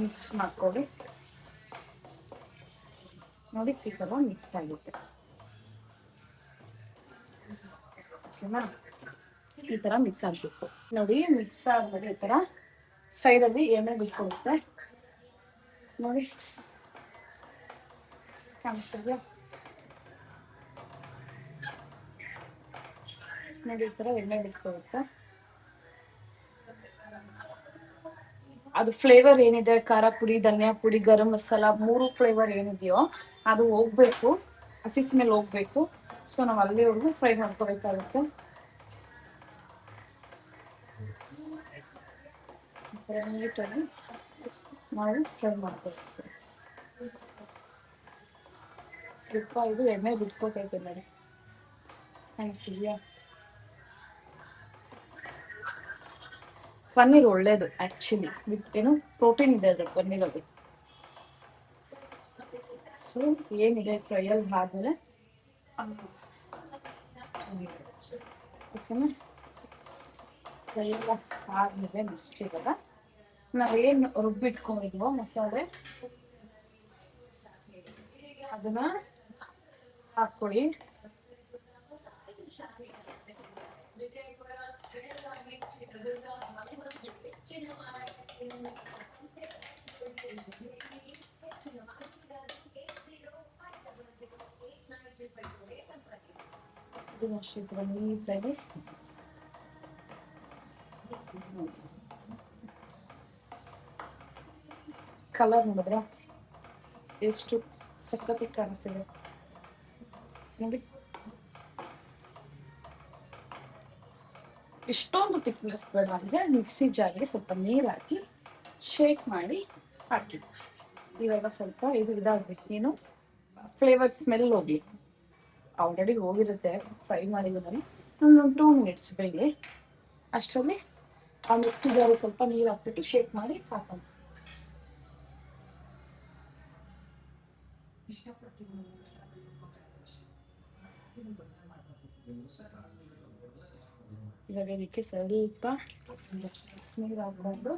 ಮಿಕ್ಸ್ ಮಾಡ್ಕೊಳ್ಳಿ. ನೋಡಿ ಈ ಥರ ಮಿಕ್ಸ್ ಆಗುತ್ತೆ. ಓಕೆನಾ? ಈ ಥರ ಮಿಕ್ಸ್ ಆಗಬೇಕು. ನೋಡಿ ಮಿಕ್ಸ್ ಆದ್ಮೇಲೆ ಈ ಥರ ಸೈಡಲ್ಲಿ ಎಣ್ಣೆ ಬಿಟ್ಕೊಳ್ಳುತ್ತೆ. ನೋಡಿ ಕಾಣಿಸ್ತಿದ್ಯಾ? ನೋಡಿ ಈ ಥರ ಎಣ್ಣೆ ಬಿಟ್ಕೊಳ್ಳುತ್ತೆ. ಅದು ಫ್ಲೇವರ್ ಏನಿದೆ, ಖಾರ ಪುಡಿ, ಧನಿಯಾ ಪುಡಿ, ಗರಂ ಮಸಾಲ 3 ಫ್ಲೇವರ್ ಏನಿದೆಯೋ ಅದು ಹೋಗ್ಬೇಕು, ಹಸಿ ಸ್ಮೆಲ್ ಹೋಗ್ಬೇಕು. ಸೊ ನಾವು ಅಲ್ಲಿವರೆಗೂ ಫ್ರೈ ಮಾಡ್ಕೋಬೇಕಾಗುತ್ತೆ. ನೀಟಾಗಿ ಮಾಡಿ ಫ್ರೈ ಮಾಡ್ಕೋಬೇಕು. ಸ್ವಲ್ಪ ಇದು ಎಣ್ಣೆ ಬಿಟ್ಕೊತೈತೆ ನೋಡಿ, ಕಾಣಿಸ್ತಿದ್ಯಾ? ಪನ್ನೀರ್ ಒಳ್ಳೇದು ಆ್ಯಕ್ಚುಲಿ, ಏನು ಪ್ರೋಟೀನ್ ಇದೆ ಅದು ಪನ್ನೀರಲ್ಲಿ. ಸೊ ಏನಿದೆ ಫ್ರೈಯಲ್ಲಿ ಆದಮೇಲೆ ಓಕೆನಾ? ಫ್ರೈ ಎಲ್ಲ ಆದಮೇಲೆ ನೆಕ್ಸ್ಟ್ ಇವಾಗ ನಾವೇನು ರುಬ್ಬಿಟ್ಕೊಂಡಿದ್ವೋ ಮಸಾಲೆ ಅದನ್ನ ಹಾಕ್ಕೊಳ್ಳಿ. ಇದನ್ನ ಅಷ್ಟೇ ಈ ಥರ ನೀಟಾಗಿ ಕಲರ್ ನೋಡಿದ್ರ ಎಷ್ಟು ಸಖತ್ತಾಗಿ ಕಾಣಿಸ್ತಿದೆ ನೋಡಿ. ಇಷ್ಟೊಂದು ಥಿಕ್ನೆಸ್ ಬೇಡ ಅಂದರೆ ಮಿಕ್ಸಿ ಜಾರ್ಗೆ ಸ್ವಲ್ಪ ನೀರು ಹಾಕಿ ಶೇಕ್ ಮಾಡಿ ಹಾಕಿ. ಇವಾಗ ಸ್ವಲ್ಪ ಇದು ಇದಾಗಬೇಕು, ಏನು ಫ್ಲೇವರ್ ಸ್ಮೆಲ್ ಹೋಗಿ. ಆಲ್ರೆಡಿ ಹೋಗಿರುತ್ತೆ, ಫ್ರೈ ಮಾಡಿದ್ದೀನಿ. ಒಂದು 2 ಮಿನಿಟ್ಸ್ ಬೇಳೆ. ಅಷ್ಟರಲ್ಲಿ ಆ ಮಿಕ್ಸಿ ಜಾರಿಗೆ ಸ್ವಲ್ಪ ನೀರು ಹಾಕ್ಬಿಟ್ಟು ಶೇಕ್ ಮಾಡಿ ಹಾಕೋಣ. ಇವಾಗ ಇದಕ್ಕೆ ಸ್ವಲ್ಪ ನೀರು ಹಾಕ್ಕೊಂಡು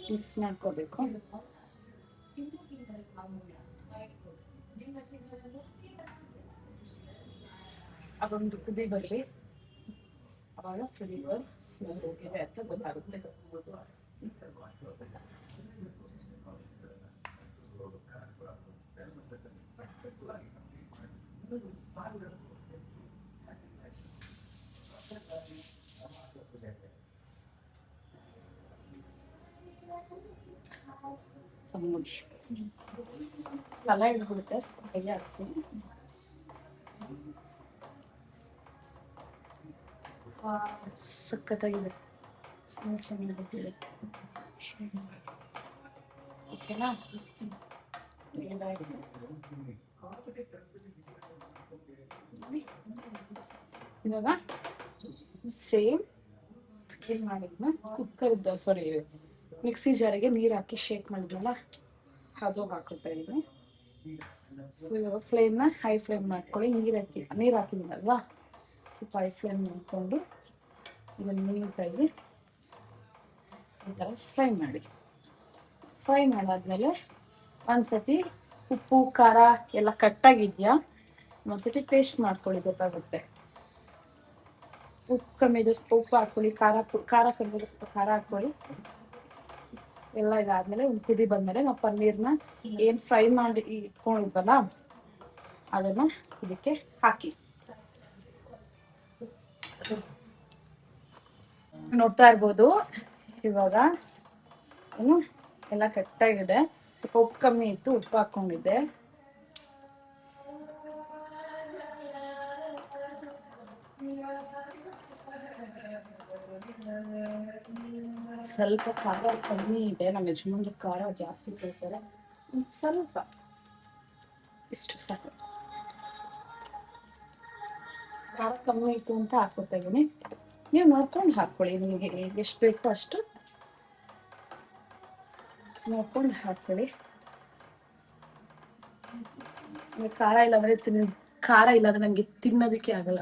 ಮಿಕ್ಸ್ ಮಾಡ್ಕೋಬೇಕು. ಅದೊಂದು ಕುದಿ ಬರಲಿ, ಅವಾಗ ಫ್ಲೇವರ್ ಸ್ಮೆಲ್ ಹೋಗಿದೆ ಅಂತ ಗೊತ್ತಾಗುತ್ತೆ. ಕಲ ಹಿಡ್ಬಿಡುತ್ತೆ, ಕೈಗೆ ಹಾಕ್ಸಿ. ಸಖತ್ತಾಗಿದೆ, ಚೆನ್ನಾಗಿದೆ. ಓಕೆನಾ? ಇವಾಗ ಸೇಮ್ ಏನು ಮಾಡಿದ್ನ ಕುಕ್ಕರ್ದ ಮಿಕ್ಸಿ ಜಾರಿಗೆ ನೀರು ಹಾಕಿ ಶೇಕ್ ಮಾಡಿದ್ನಲ್ಲ ಅದು ಹಾಕೊಳ್ತಾ ಇದ್ದೀನಿ. ಇವಾಗ ಫ್ಲೇಮ್ನ ಹೈ ಫ್ಲೇಮ್ ಮಾಡ್ಕೊಳ್ಳಿ. ನೀರು ಹಾಕಿದ್ದೀನಲ್ವಾ, ಸ್ವಲ್ಪ ಹೈ ಫ್ಲೇಮ್ ಮಾಡಿಕೊಂಡು ಇದನ್ನು ನೀಟಾಗಿ ಈ ಥರ ಫ್ರೈ ಮಾಡಿ. ಫ್ರೈ ಮಾಡಾದ್ಮೇಲೆ ಒಂದ್ಸತಿ ಉಪ್ಪು ಖಾರ ಎಲ್ಲ ಕಟ್ಟಾಗಿದೆಯಾ ಒಂದ್ಸತಿ ಟೇಸ್ಟ್ ಮಾಡ್ಕೊಳ್ಳಿ, ಗೊತ್ತಾಗುತ್ತೆ. ಉಪ್ಪು ಕಮ್ಮಿ ಇದೆ ಸ್ವಲ್ಪ ಉಪ್ಪು ಹಾಕ್ಕೊಳ್ಳಿ, ಖಾರ ಕಮ್ಮಿ ಇದೆ ಸ್ವಲ್ಪ ಖಾರ ಹಾಕ್ಕೊಳ್ಳಿ. ಎಲ್ಲ ಇದಾದ್ಮೇಲೆ ಒಂದು ಕುದಿ ಬಂದ್ಮೇಲೆ ನಾವು ಪನ್ನೀರ್ನ ಏನು ಫ್ರೈ ಮಾಡಿ ಇಟ್ಕೊಂಡಿದ್ವಲ್ಲ ಅದನ್ನ ಇದಕ್ಕೆ ಹಾಕಿ. ನೋಡ್ತಾ ಇರ್ಬೋದು ಇವಾಗ ಏನು ಎಲ್ಲ ಕಟ್ಟಾಗಿದೆ. ಸ್ವಲ್ಪ ಉಪ್ಪು ಕಮ್ಮಿ ಇತ್ತು, ಉಪ್ಪು ಹಾಕೊಂಡಿದ್ದೆ. ಸ್ವಲ್ಪ ಖಾರ ಕಮ್ಮಿ ಇದೆ, ನಮ್ಮ ಯಜಮಾನ್ರು ಖಾರ ಜಾಸ್ತಿ ಕೊಡ್ತಾರೆ. ಒಂದು ಸ್ವಲ್ಪ ಇಷ್ಟು ಸಾಕು, ಖಾರ ಕಮ್ಮಿ ಇತ್ತು ಅಂತ ಹಾಕ್ಕೊತಾ ಇದ್ದೀನಿ. ನೀವು ನೋಡ್ಕೊಂಡು ಹಾಕ್ಕೊಳ್ಳಿ, ನಿಮಗೆ ಎಷ್ಟು ಬೇಕೋ ಅಷ್ಟು ನೋಡ್ಕೊಂಡು ಹಾಕ್ಕೊಳ್ಳಿ. ಖಾರ ಇಲ್ಲಾಂದ್ರೆ ನಮ್ಗೆ ತಿನ್ನೋದಕ್ಕೆ ಆಗಲ್ಲ.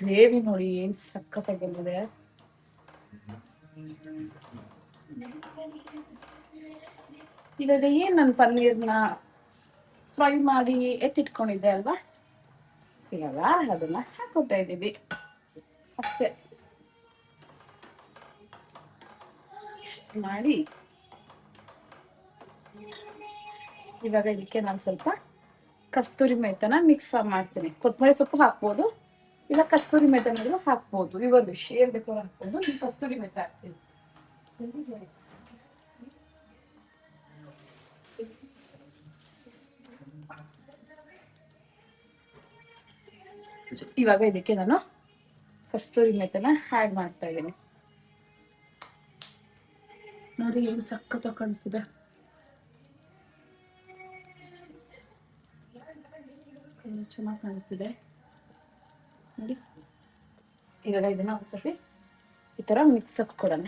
ಗ್ರೇವಿ ನೋಡಿ ಏನ್ ಸಖತ್ತಾಗಿ ಬಂದಿದೆ. ಇವಾಗ ಏನ್ ನನ್ನ ಪನ್ನೀರ್ನ ಫ್ರೈ ಮಾಡಿ ಎತ್ತಿಟ್ಕೊಂಡಿದ್ದೆ ಅಲ್ವಾ, ಇವಾಗ ಅದನ್ನ ಹಾಕೋತಾ ಇದ್ದೀವಿ ಅಷ್ಟೇ. ಇಷ್ಟು ಮಾಡಿ ಇವಾಗ ಇದಕ್ಕೆ ನಾನು ಸ್ವಲ್ಪ ಕಸ್ತೂರಿ ಮೆಂತ್ಯನ ಮಿಕ್ಸ್ ಮಾಡ್ತೀನಿ. ಕೊತ್ತಂಬರಿ ಸೊಪ್ಪು ಹಾಕ್ಬೋದು, ಇಲ್ಲ ಕಸ್ತೂರಿ ಮೆಂತ್ಯನಾದ್ರೂ ಹಾಕ್ಬೋದು. ಇವಾಗ ವಿಷಯ ಏನ್ ಬೇಕಾದ್ರೂ ಹಾಕ್ಬೋದು. ನೀವು ಕಸ್ತೂರಿ ಮೆಂತ್ಯ ಹಾಕ್ತೀನಿ. ಇವಾಗ ಇದಕ್ಕೆ ನಾನು ಕಸ್ತೂರಿ ಮೆಂತ್ಯನ ಆ್ಯಡ್ ಮಾಡ್ತಾ ಇದ್ದೀನಿ. ನೋಡಿ ಏನು ಸಖತ್ತಾಗಿ ಕಾಣಿಸ್ತಿದೆ. ಚೆನ್ನಾಗಿ ಕಾಣಿಸ್ತಿದೆ ನೋಡಿ. ಇವಾಗ ಇದನ್ನ ಒಂದ್ಸತಿ ಈ ತರ ಮಿಕ್ಸ್ ಅಪ್ ಕೊಡೋಣ.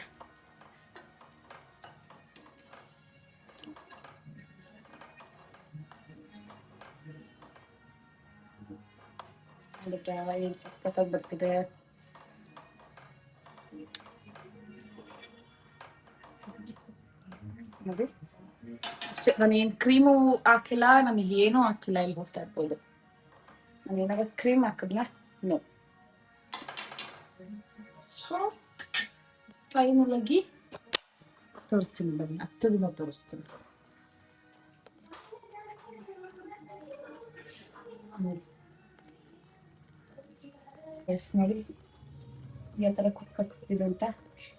ಏನು ಸಖತ್ತಾಗಿ ಬರ್ತಿದೆ. ನೋಡಿ ಅಷ್ಟೇ, ನಾನು ಏನು ಕ್ರೀಮು ಹಾಕಿಲ್ಲ, ನನಗೆ ಏನೂ ಹಾಕಿಲ್ಲ. ಇಲ್ಲಿ ಹೋಗ್ತಾ ಇರ್ಬೋದು. ನಾನು ಏನಾದ್ರು ಕ್ರೀಮ್ ಹಾಕಿದ್ನ ನೋ. ಸೊ ಫೈನಲ್ ಆಗಿ ತೋರಿಸ್ತೀನಿ ಬನ್ನಿ, ಹತ್ತದನ್ನ ತೋರಿಸ್ತೀನಿ. ಎಸ್ ನೋಡಿ ಯಾವ ಥರ ಕುಕ್ಕಾಗ್ತಿದೆ ಅಂತ.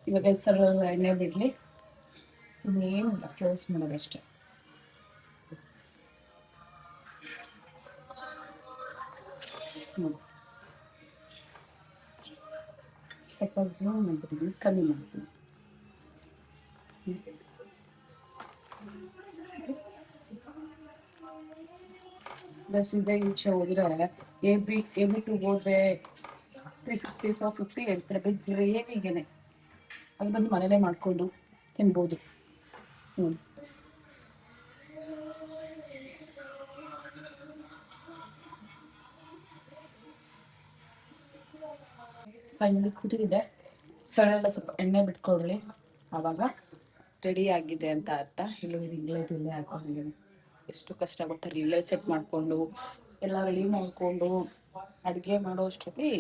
ಇವಾಗ ಸ್ವಲ್ಪ ಎಣ್ಣೆ ಬಿಡಲಿ, ಇನ್ನೇನಿಲ್ಲ ಕ್ಲೋಸ್ ಮಾಡೋದಷ್ಟೇ. ಸ್ವಲ್ಪ ಝೂಮ್ ಮಾಡಿಬಿಟ್ಟು ಕಮ್ಮಿ ಮಾಡ್ತೀನಿ. ಬಸ್ ಇದೆ ಈಚೆ ಹೋದ್ರೆ ಎ ಬಿ ಟು ಹೋದ್ರೆ 360 450 ಹೇಳ್ತಾರೆ. ಬಿರಿಯಾನಿಗೆನೆ ಅದು ಬಂದು ಮನೇಲೇ ಮಾಡಿಕೊಂಡು ತಿನ್ಬೋದು. ಫೈನಲಿ ಕುದಿದೆ. ಸೊಳ್ಳೆಲ್ಲ ಸ್ವಲ್ಪ ಎಣ್ಣೆ ಬಿಟ್ಕೊಳ್ಳಿ, ಆವಾಗ ರೆಡಿ ಆಗಿದೆ ಅಂತ ಅರ್ಥ. ಇಲ್ಲೇ ಹಾಕೊಂಡಿದ್ದೀನಿ. ಎಷ್ಟು ಕಷ್ಟ ಆಗುತ್ತೆ ಇಲ್ಲೇ ಸೆಟ್ ಮಾಡಿಕೊಂಡು ಎಲ್ಲ ರೆಡಿ ಮಾಡಿಕೊಂಡು ಅಡುಗೆ ಮಾಡೋ ಅಷ್ಟರಲ್ಲಿ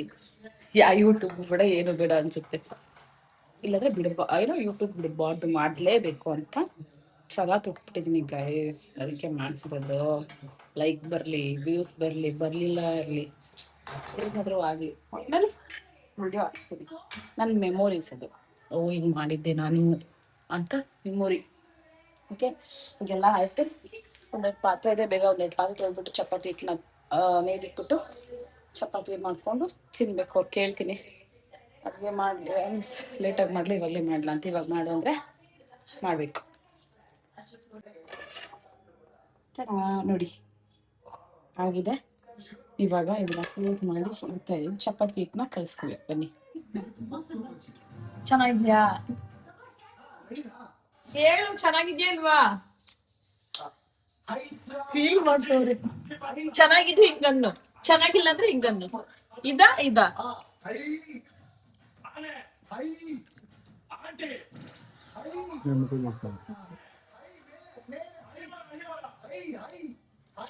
ಯೂಟ್ಯೂಬ್ ಬೇಡ ಏನು ಬೇಡ ಅನಿಸುತ್ತೆ. ಇಲ್ಲಾಂದರೆ ಏನೋ ಯೂಟ್ಯೂಬ್ ಬಿಡಬಾರ್ದು, ಮಾಡಲೇಬೇಕು ಅಂತ ಛಲ ತೊಟ್ಬಿಟ್ಟಿದ್ದೀನಿ ಗೈಸ್. ಅದಕ್ಕೆ ಮಾಡ್ತಿರೋದು. ಲೈಕ್ ಬರಲಿ, ವ್ಯೂಸ್ ಬರಲಿಲ್ಲ ಇರಲಿ, ಏನಾದರೂ ಆಗಲಿ, ಒಟ್ಟಿನಲ್ಲಿ ವಿಡಿಯೋ ಹಾಕ್ತೀನಿ. ನನ್ನ ಮೆಮೊರೀಸ್ ಅದು. ಹಿಂಗೆ ಮಾಡಿದ್ದೆ ನಾನು ಅಂತ ಮೆಮೊರಿ. ಓಕೆ, ಈಗೆಲ್ಲ ಆಯಿತು. ಒಂದೆರಡು ಪಾತ್ರೆ ಇದೆ, ಬೇಗ ಒಂದೆರಡು ಪಾತ್ರೆ ತೊಳ್ಬಿಟ್ಟು ಚಪಾತಿ ಹಿಟ್ಟನ್ನ ನೇದಿಟ್ಬಿಟ್ಟು ಚಪಾತಿ ಮಾಡಿಕೊಂಡು ತಿನ್ಬೇಕು. ಅವ್ರು ಕೇಳ್ತೀನಿ ಅಡುಗೆ ಮಾಡಲಿ ಮೀನ್ಸ್ ಲೇಟಾಗಿ ಮಾಡಲಿ ಇವಾಗಲೇ ಮಾಡಲ ಅಂತ. ಇವಾಗ ಮಾಡು ಅಂದರೆ ಮಾಡಬೇಕು. ನೋಡಿ ಆಗಿದೆ. ಇವಾಗ ಇದನ್ನ ಕ್ಲೋಸ್ ಮಾಡಿ ಇಡ್ತಾ ಇದ್ದೀನಿ. ಚಪಾತಿ ಹಿಟ್ಟನ್ನ ಕಲಿಸ್ಕೊಳ್ಳಿ ಬನ್ನಿ. ಚೆನ್ನಾಗಿದ್ಯಾ ಹೇಳು, ಚೆನ್ನಾಗಿದ್ಯಾ ಇಲ್ವಾ? ಫೀಲ್ ಮಾಡ್ತವ್ರಿ. ಚೆನ್ನಾಗಿದೆ ಹಿಂಗನ್ನು, ಚೆನ್ನಾಗಿಲ್ಲ ಅಂದ್ರೆ ಹಿಂಗನ್ನು. ಇದ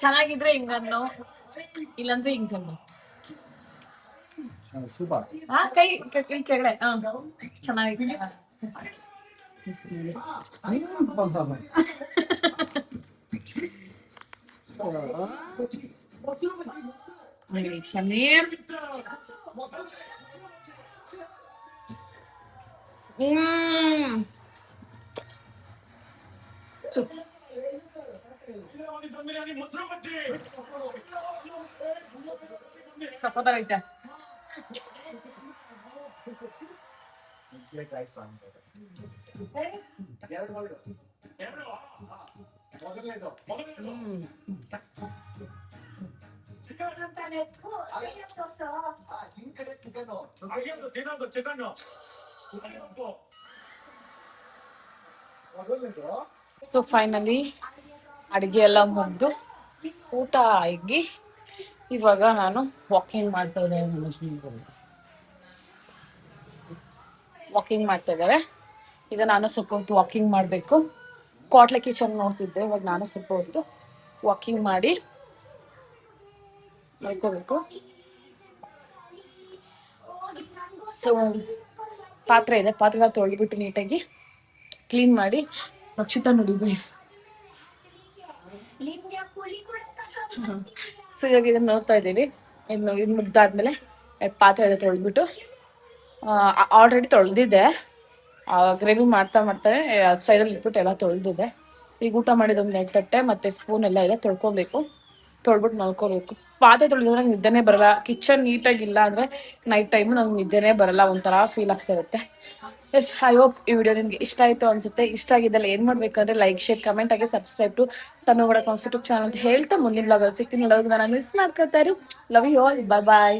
ಚೆನ್ನಾಗಿದ್ರೆ ಹಿಂಗನ್ನು, ಇಲ್ಲಾಂದ್ರೆ ಹಿಂಗನ್ನು. ಕೈ ಕೆಳಗಡೆ ಚೆನ್ನಾಗಿದೆ. ಶಮೀರ್ ಸಖತ್ತಾಗೈತೆ. ಸೊ ಫೈನಲಿ ಅಡುಗೆ ಎಲ್ಲ ಮುಗ್ದು ಊಟ ಆಗಿ ಇವಾಗ ನಾನು ವಾಕಿಂಗ್ ಮಾಡ್ತಾ ಇದ್ದಾರೆ. ಈಗ ನಾನು ಸ್ವಲ್ಪ ಹೊತ್ತು ವಾಕಿಂಗ್ ಮಾಡಬೇಕು. ಕ್ವಾಟ್ಲೆ ಕಿಚನ್ ನೋಡ್ತಿದ್ದೆ. ಇವಾಗ ನಾನು ಸ್ವಲ್ಪ ಹೊತ್ತು ವಾಕಿಂಗ್ ಮಾಡಿ ಮಾಡ್ಕೋಬೇಕು. ಸೊ ಪಾತ್ರೆ ಇದೆ, ಪಾತ್ರೆ ತೊಳೆದ್ಬಿಟ್ಟು ನೀಟಾಗಿ ಕ್ಲೀನ್ ಮಾಡಿ ರಕ್ಷಿತಾ ನೋಡಿ. ಸೊ ಇವಾಗ ಇದನ್ನ ನೋಡ್ತಾ ಇದ್ದೀವಿ. ಇನ್ನು ಇದು ಮುಗ್ದಾದ್ಮೇಲೆ ಪಾತ್ರೆ ಇದೆ ತೊಳೆದ್ಬಿಟ್ಟು, ಆಲ್ರೆಡಿ ತೊಳೆದಿದ್ದೆ. ಗ್ರೇವಿ ಮಾಡ್ತಾರೆ ಸೈಡಲ್ಲಿ ಇಟ್ಬಿಟ್ಟು ಎಲ್ಲ ತೊಳೆದಿದೆ. ಈಗ ಊಟ ಮಾಡಿದೊಂದು 2 ತಟ್ಟೆ ಮತ್ತು ಸ್ಪೂನ್ ಎಲ್ಲ ಇದೆ, ತೊಳ್ಕೊಬೇಕು. ತೊಳ್ಬಿಟ್ಟು ಮಲ್ಕೋಬೇಕು. ಪಾತ್ರೆ ತೊಳೆದ್ರೆ ನಂಗೆ ನಿದ್ದೆನೇ ಬರಲ್ಲ. ಕಿಚನ್ ನೀಟಾಗಿಲ್ಲ ಅಂದರೆ ನೈಟ್ ಟೈಮು ನಂಗೆ ನಿದ್ದೆನೇ ಬರಲ್ಲ, ಒಂಥರ ಫೀಲ್ ಆಗ್ತಾ ಇರುತ್ತೆ. ಎಸ್, ಐ ಹೋಪ್ ಈ ವಿಡಿಯೋ ನಿಮಗೆ ಇಷ್ಟ ಆಯಿತು ಅನ್ಸುತ್ತೆ. ಇಷ್ಟ ಆಗಿದ್ದಲ್ಲ ಏನು ಮಾಡಬೇಕಂದ್ರೆ ಲೈಕ್, ಶೇರ್, ಕಮೆಂಟ್ ಆಗಿ ಸಬ್ಸ್ಕ್ರೈಬ್ ಟು ತನು ಕೂಡ ಯೂಟ್ಯೂಬ್ ಚಾನಲ್ ಅಂತ ಹೇಳ್ತಾ ಮುಂದಿನ ಬ್ಲಾಗಲ್ಲಿ ಸಿಗ್ತೀನಿ. ನಾನು ಮಿಸ್ ಮಾಡ್ಕೊತಾ ಇರು. Love you all. ಬಾಯ್.